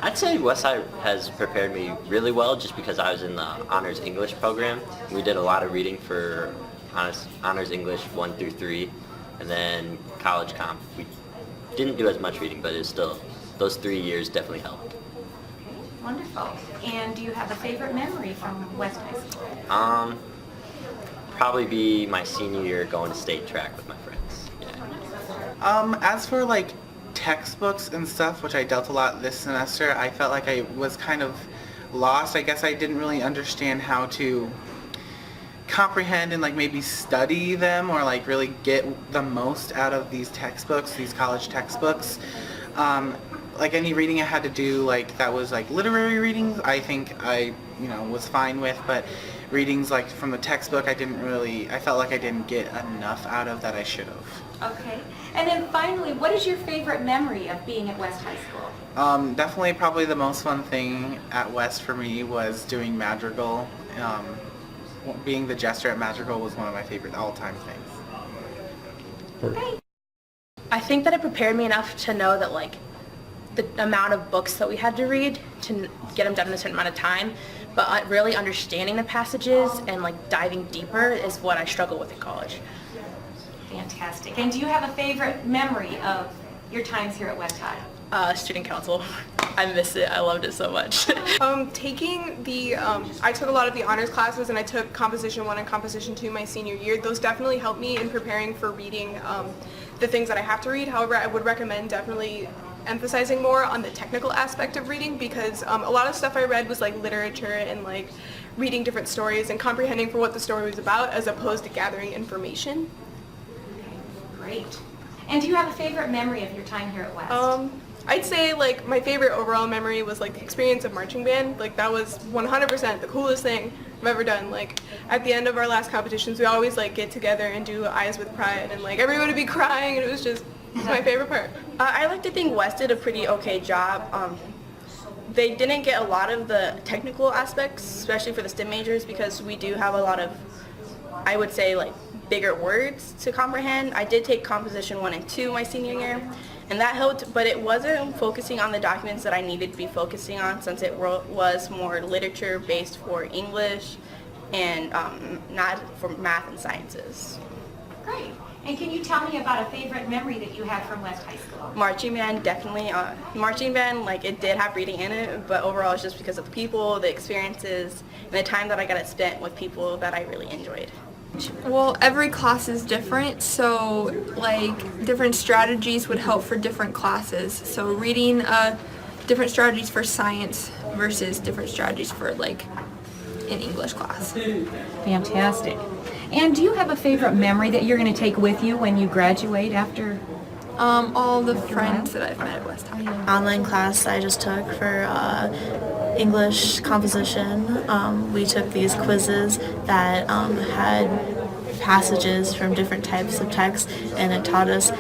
I'd say Westside has prepared me really well just because I was in the Honors English program. We did a lot of reading for Honors English 1 through 3, and then college comp. We didn't do as much reading, but it was still, those 3 years definitely helped. Wonderful. And do you have a favorite memory from West High School? Probably be my senior year going to state track with my friends. Yeah. As for like textbooks and stuff, which I dealt a lot this semester, I felt like I was kind of lost. I guess I didn't really understand how to comprehend and like maybe study them or like really get the most out of these textbooks, these college textbooks. Like any reading I had to do, like that was like literary readings, I think I, was fine with, but readings like from the textbook, I felt like I didn't get enough out of that I should have. Okay. And then finally, what is your favorite memory of being at West High School? Definitely probably the most fun thing at West for me was doing Madrigal. Being the jester at Madrigal was one of my favorite all-time things. Okay. I think that it prepared me enough to know that like the amount of books that we had to read to get them done in a certain amount of time, but really understanding the passages and like diving deeper is what I struggle with in college. Fantastic. And do you have a favorite memory of your times here at West High? Student council. I miss it. I loved it so much. Taking the, I took a lot of the honors classes and I took Composition 1 and Composition 2 my senior year. Those definitely helped me in preparing for reading the things that I have to read. However, I would recommend definitely emphasizing more on the technical aspect of reading because a lot of stuff I read was like literature and like reading different stories and comprehending for what the story was about as opposed to gathering information. Great. And do you have a favorite memory of your time here at West? I'd say like my favorite overall memory was like the experience of marching band. Like that was 100% the coolest thing I've ever done. Like at the end of our last competitions, we always like get together and do Eyes with Pride and like everyone would be crying and it was just my favorite part. I like to think West did a pretty okay job. They didn't get a lot of the technical aspects, especially for the STEM majors, because we do have a lot of, I would say, like bigger words to comprehend. I did take Composition 1 and 2 my senior year, and that helped, but it wasn't focusing on the documents that I needed to be focusing on since it was more literature based for English and not for math and sciences. Great. And can you tell me about a favorite memory that you have from West High School? Marching band, definitely. Marching band, like it did have reading in it, but overall it's just because of the people, the experiences, and the time that I got spent with people that I really enjoyed. Well, every class is different, so like different strategies would help for different classes. So reading different strategies for science versus different strategies for like an English class. Fantastic. And do you have a favorite memory that you're going to take with you when you graduate after? All the friends that I've met at West High. Online class I just took for English composition. We took these quizzes that had passages from different types of text, and it taught us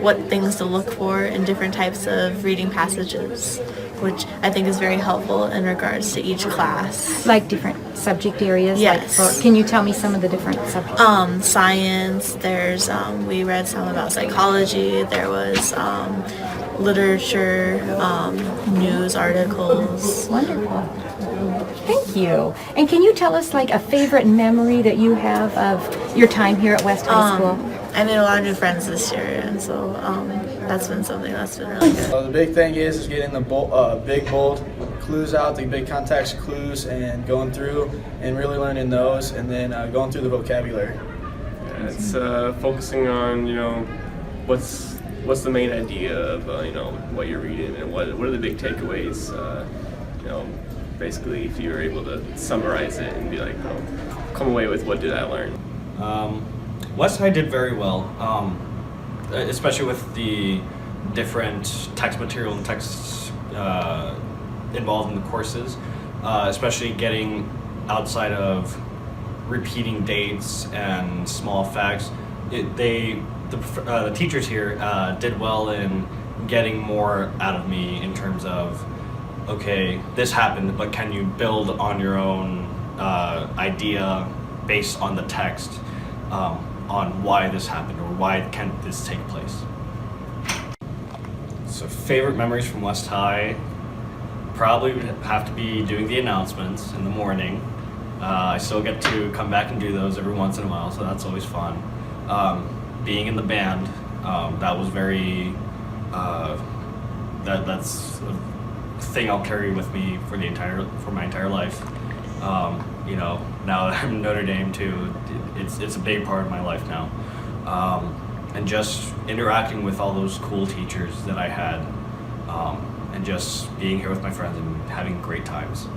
what things to look for in different types of reading passages, which I think is very helpful in regards to each class. Like different subject areas? Yes. Can you tell me some of the different subjects? Science, there's, we read some about psychology, there was literature, news articles. Wonderful. Thank you. And can you tell us like a favorite memory that you have of your time here at West High School? I made a lot of new friends this year, and so that's been something that's been really good. The big thing is getting the big, bold clues out, the big context clues, and going through and really learning those, and then going through the vocabulary. Yeah, it's focusing on what's the main idea of what you're reading and what are the big takeaways. Basically, if you're able to summarize it and be like, come away with what did I learn. West High did very well, especially with the different text material and texts involved in the courses, especially getting outside of repeating dates and small facts. The teachers here did well in getting more out of me in terms of, okay, this happened, but can you build on your own idea based on the text on why this happened or why can this take place? So favorite memories from West High probably would have to be doing the announcements in the morning. I still get to come back and do those every once in a while, so that's always fun. Being in the band, that was very, that's a thing I'll carry with me for my entire life. You know, now that I'm in Notre Dame too, it's a big part of my life now. And just interacting with all those cool teachers that I had, and just being here with my friends and having great times.